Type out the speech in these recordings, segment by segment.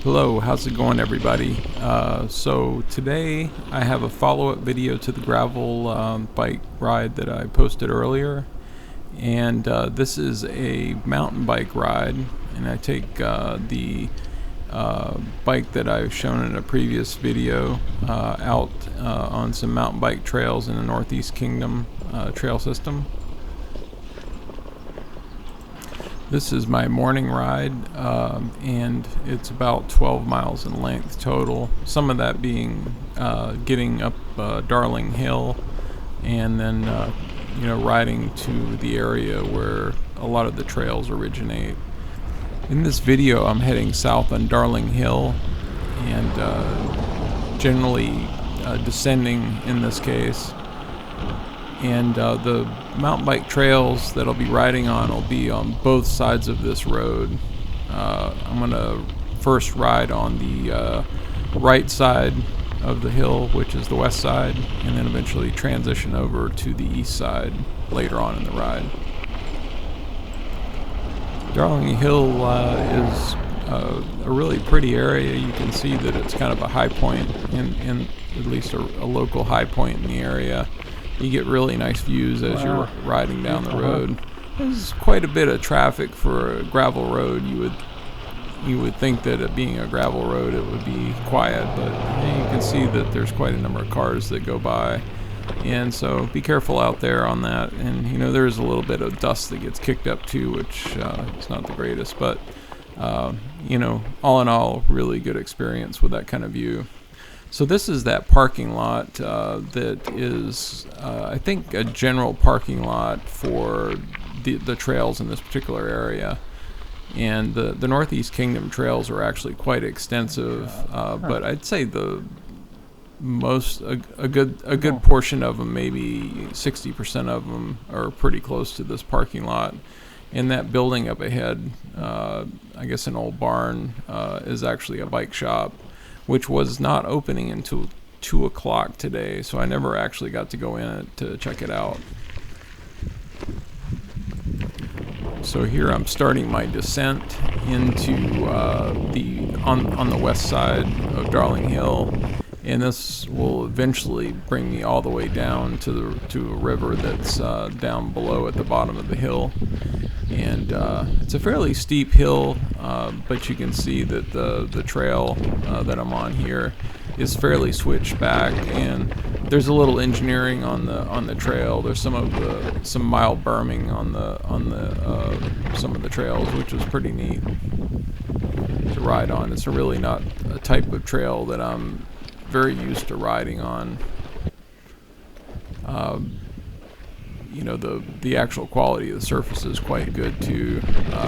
Hello, how's it going, everybody? So today I have a follow-up video to the gravel bike ride that I posted earlier, and this is a mountain bike ride, and I take the bike that I've shown in a previous video out on some mountain bike trails in the Northeast Kingdom trail system. This is my morning ride, and it's about 12 miles in length total. Some of that being getting up Darling Hill, and then riding to the area where a lot of the trails originate. In this video, I'm heading south on Darling Hill, and generally descending in this case. And the mountain bike trails that I'll be riding on will be on both sides of this road. I'm going to first ride on the right side of the hill, which is the west side, and then eventually transition over to the east side later on in the ride. Darling Hill is a really pretty area. You can see that it's kind of a high point, in at least a local high point in the area. You get really nice views as you're riding down the road. There's quite a bit of traffic for a gravel road. You would think that it being a gravel road it would be quiet, but you can see that there's quite a number of cars that go by, and so be careful out there on that. And there's a little bit of dust that gets kicked up too, which is not the greatest, but all in all, really good experience with that kind of view. So this is that parking lot that is, I think, a general parking lot for the trails in this particular area. And the Northeast Kingdom trails are actually quite extensive, but I'd say a good portion of them, maybe 60% of them, are pretty close to this parking lot. And that building up ahead, I guess an old barn, is actually a bike shop, which was not opening until 2 o'clock today, so I never actually got to go in it to check it out. So here I'm starting my descent into on the west side of Darling Hill, and this will eventually bring me all the way down to a river that's down below at the bottom of the hill. And it's a fairly steep hill, but you can see that the trail that I'm on here is fairly switched back, and there's a little engineering on the trail. There's some mild berming on some of the trails, which is pretty neat to ride on. It's really not a type of trail that I'm very used to riding on. The actual quality of the surface is quite good too.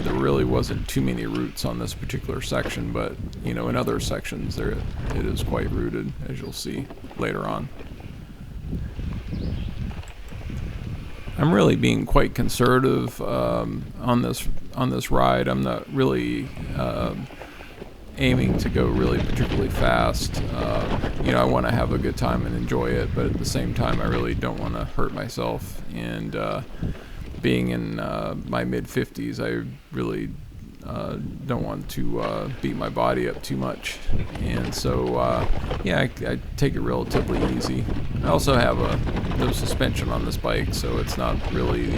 There really wasn't too many roots on this particular section, but in other sections it is quite rooted, as you'll see later on. I'm really being quite conservative on this ride. I'm not really aiming to go really particularly fast. I want to have a good time and enjoy it, but at the same time I really don't want to hurt myself. And being in my mid-50s, I really don't want to beat my body up too much, and so I take it relatively easy. I also have no suspension on this bike, so it's not really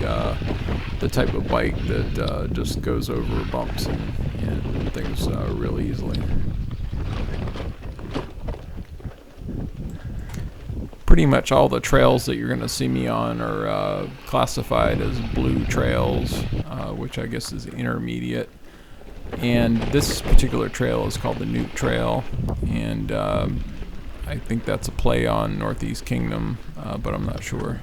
the type of bike that just goes over bumps and things really easily. Pretty much all the trails that you're going to see me on are classified as blue trails, which I guess is intermediate. And this particular trail is called the Newt Trail, and I think that's a play on Northeast Kingdom, but I'm not sure.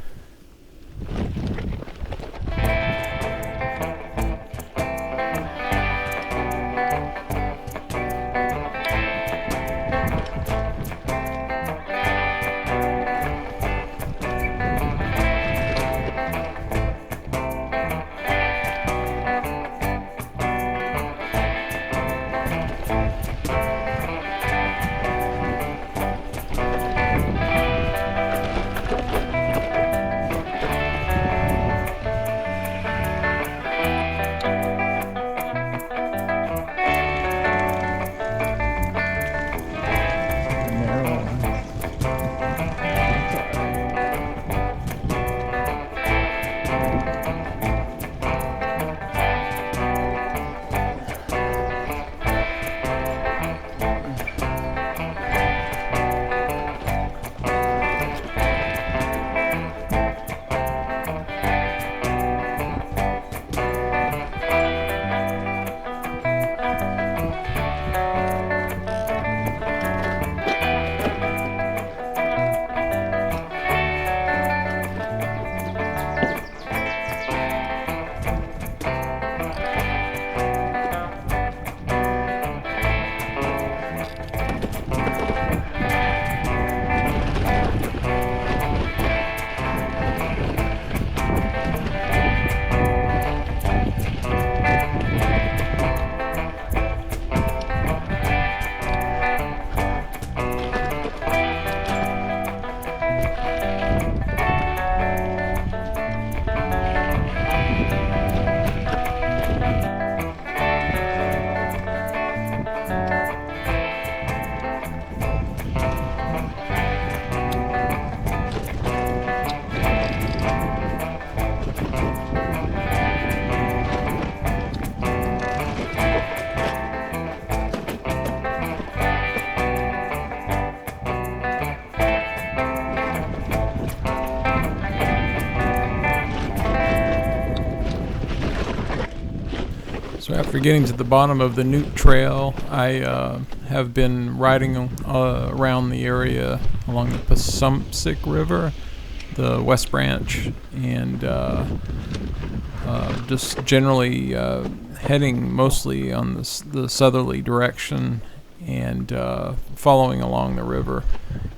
For getting to the bottom of the Newt Trail, I have been riding around the area along the Passumpsic River, the West Branch, and just generally heading mostly on the southerly direction and following along the river.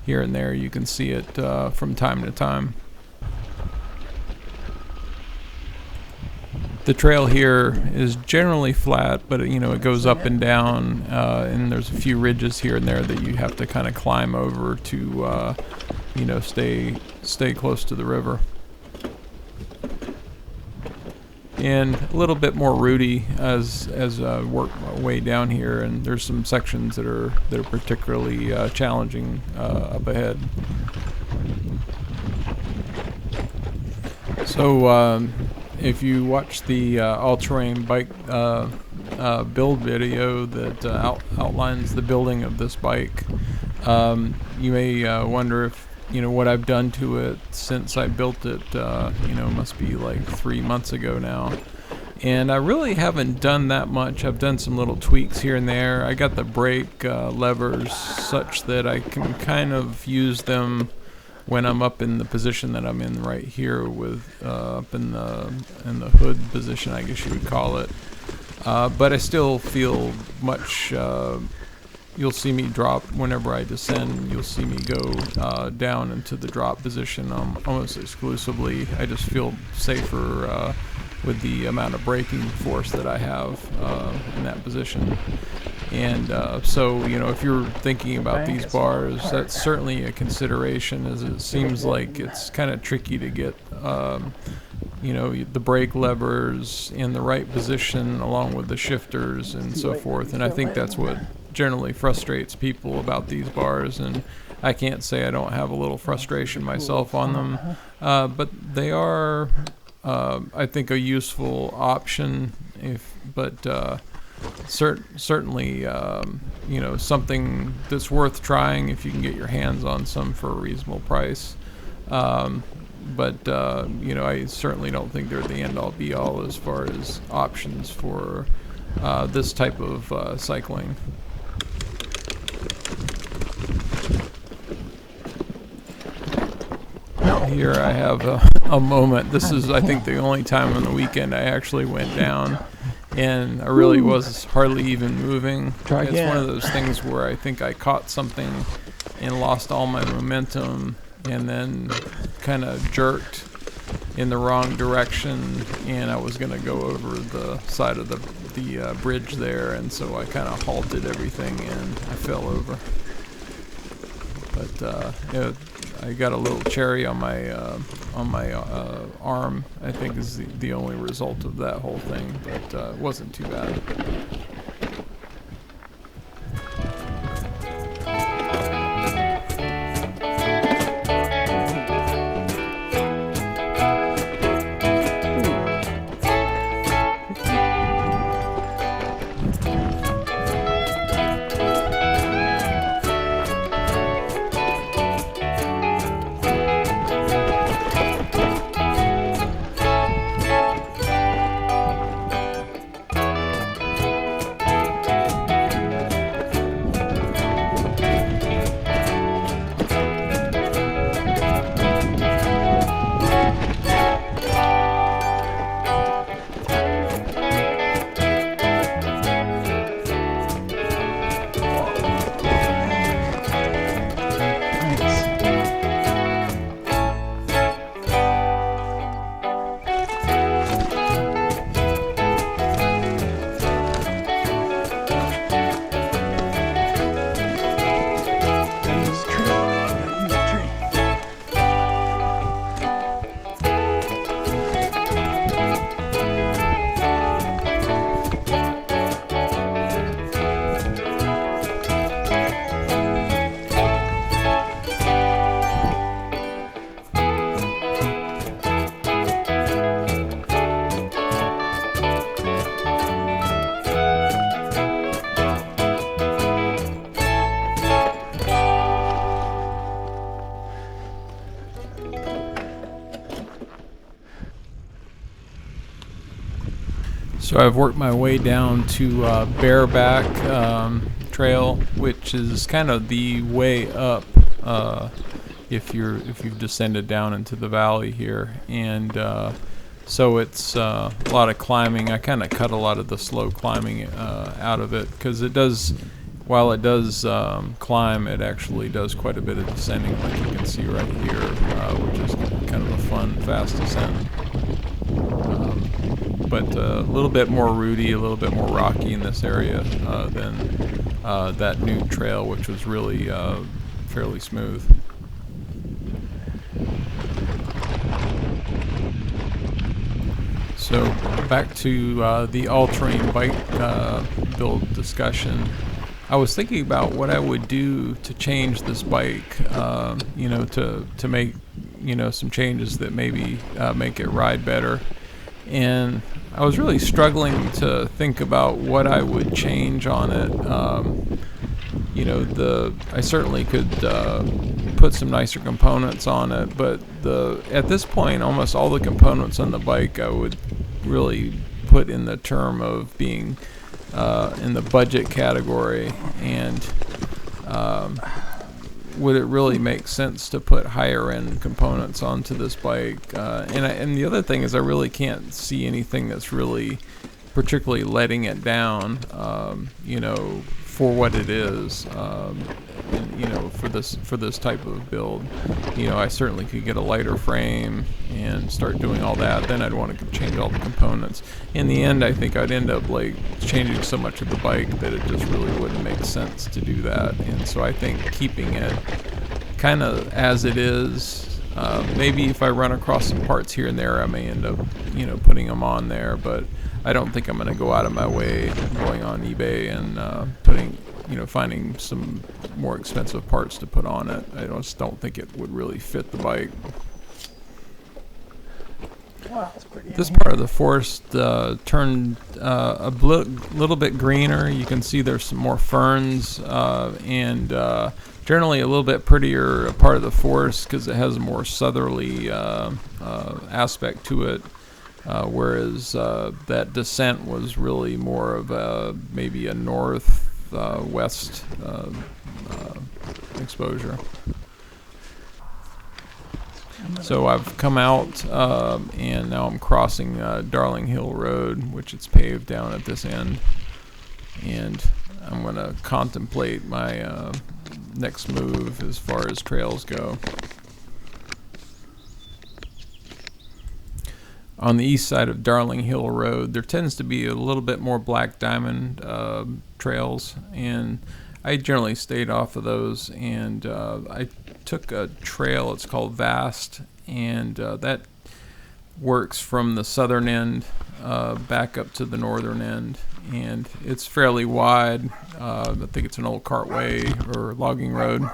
Here and there you can see it from time to time. The trail here is generally flat, but it goes up and down, and there's a few ridges here and there that you have to kind of climb over to stay close to the river. And a little bit more rooty as I work my way down here, and there's some sections that are particularly challenging up ahead. So if you watch the all-terrain bike build video that outlines the building of this bike, you may wonder if what I've done to it since I built it. Must be like 3 months ago now, and I really haven't done that much. I've done some little tweaks here and there. I got the brake levers such that I can kind of use them when I'm up in the position that I'm in right here, with up in the hood position, I guess you would call it. But I still feel much. You'll see me drop whenever I descend. You'll see me go down into the drop position almost exclusively. I just feel safer with the amount of braking force that I have in that position. And so if you're thinking about these bars, that's certainly a consideration, as it seems like it's kind of tricky to get the brake levers in the right position along with the shifters and so forth. And I think that's what generally frustrates people about these bars, and I can't say I don't have a little frustration myself on them, but they are I think a useful option, certainly something that's worth trying if you can get your hands on some for a reasonable price. But I certainly don't think they're the end-all be-all as far as options for this type of cycling. Here I have a moment. This is, I think, the only time on the weekend I actually went down, and I really was hardly even moving. It's one of those things where I think I caught something and lost all my momentum, and then kind of jerked in the wrong direction, and I was going to go over the side of the bridge there, and so I kind of halted everything and I fell over. But I got a little cherry on my arm, I think, is the only result of that whole thing, but it wasn't too bad. So I've worked my way down to Bareback Trail, which is kind of the way up if you've descended down into the valley here, and so it's a lot of climbing. I kind of cut a lot of the slow climbing out of it, because it does, while it does climb, it actually does quite a bit of descending, like you can see right here, which is kind of a fun, fast descent. But a little bit more rooty, a little bit more rocky in this area than that new trail, which was really fairly smooth. So back to the all-terrain bike build discussion. I was thinking about what I would do to change this bike, to make, some changes that maybe make it ride better. And I was really struggling to think about what I would change on it. I certainly could put some nicer components on it, but at this point, almost all the components on the bike I would really put in the term of being in the budget category. And would it really make sense to put higher end components onto this bike? And the other thing is, I really can't see anything that's really particularly letting it down, for what it is, for this type of build. I certainly could get a lighter frame and start doing all that. Then I'd want to change all the components. In the end, I think I'd end up changing so much of the bike that it just really wouldn't make sense to do that. And so I think keeping it kind of as it is, maybe if I run across some parts here and there, I may end up, putting them on there, but I don't think I'm going to go out of my way going on eBay and finding some more expensive parts to put on it. I just don't think it would really fit the bike. Wow, that's pretty. This part of the forest turned a little bit greener. You can see there's some more ferns and generally a little bit prettier part of the forest because it has a more southerly aspect to it. Whereas that descent was really more of maybe a north-west exposure. So I've come out and now I'm crossing Darling Hill Road, which it's paved down at this end. And I'm going to contemplate my next move as far as trails go. On the east side of Darling Hill Road, there tends to be a little bit more black diamond trails, and I generally stayed off of those. And I took a trail, it's called Vast, and that works from the southern end back up to the northern end, and it's fairly wide. I think it's an old cartway or logging road.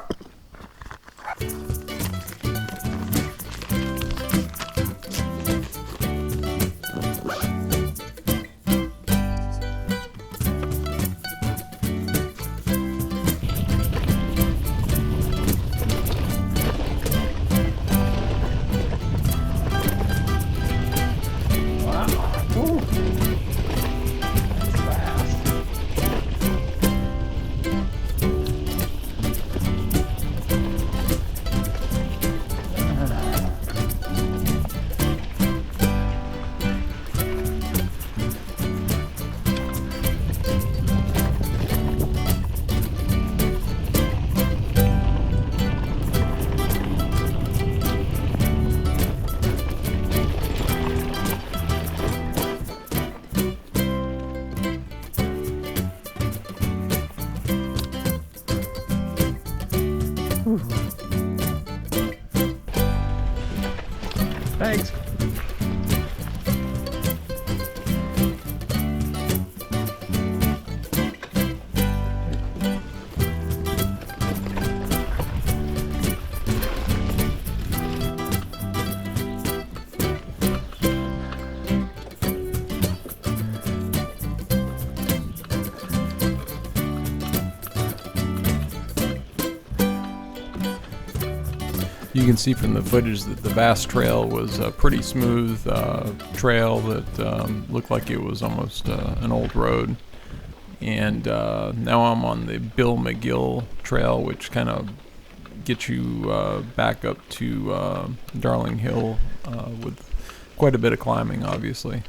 You can see from the footage that the Vast Trail was a pretty smooth trail that looked like it was almost an old road. And now I'm on the Bill McGill Trail, which kind of gets you back up to Darling Hill with quite a bit of climbing, obviously.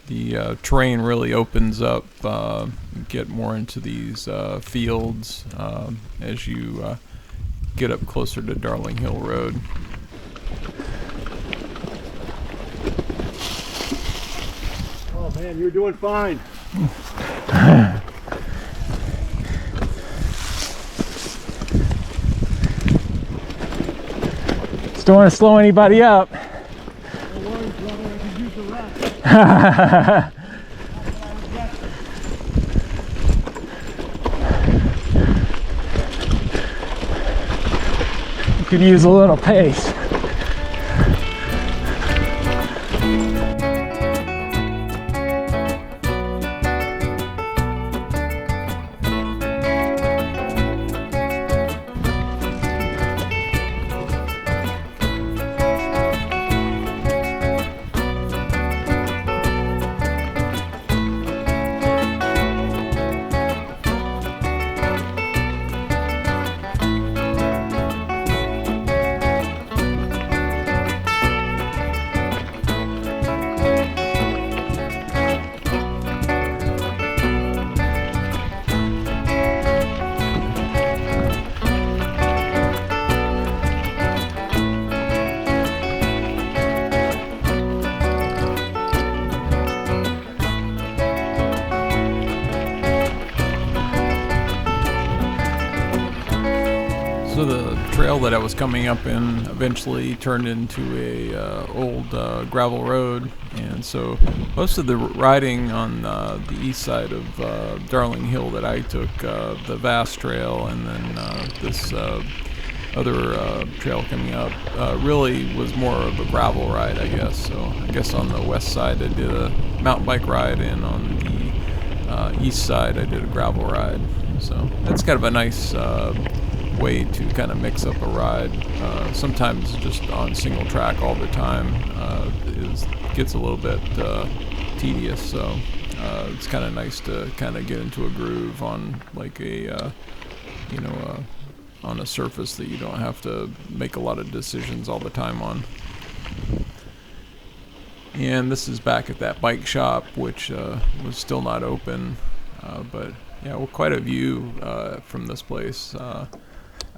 The terrain really opens up, get more into these fields as you get up closer to Darling Hill Road. Oh man, you're doing fine. Just don't want to slow anybody up. No worries, brother. I can use the rest. You could use a little pace. So the trail that I was coming up in eventually turned into a old gravel road, and so most of the riding on the east side of Darling Hill that I took, the Vast Trail, and then this other trail coming up, really was more of a gravel ride, I guess. So I guess on the west side I did a mountain bike ride, and on the east side I did a gravel ride. So that's kind of a nice way to kind of mix up a ride. Sometimes just on single track all the time gets a little bit tedious, so it's kind of nice to kind of get into a groove on like a on a surface that you don't have to make a lot of decisions all the time on. And this is back at that bike shop, which was still not open, but yeah, well, quite a view from this place.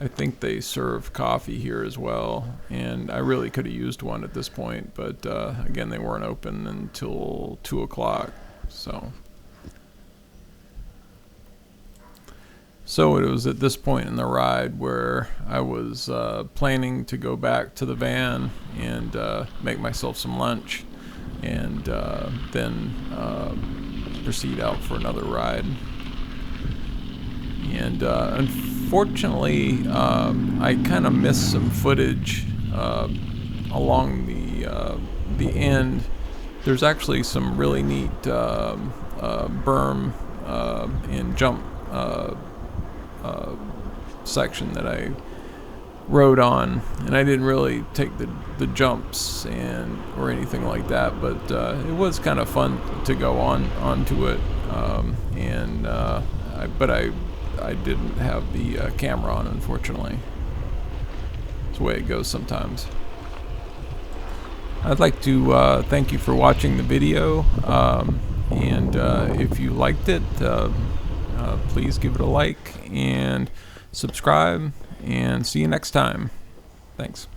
I think they serve coffee here as well, and I really could have used one at this point, but again, they weren't open until 2 o'clock. So it was at this point in the ride where I was planning to go back to the van and make myself some lunch, and then proceed out for another ride. And unfortunately, I kind of missed some footage along the end. There's actually some really neat berm and jump section that I rode on, and I didn't really take the jumps or anything like that, but it was kind of fun to go onto it, but I didn't have the camera on, unfortunately. It's the way it goes sometimes. I'd like to thank you for watching the video, and if you liked it, please give it a like and subscribe, and see you next time. Thanks.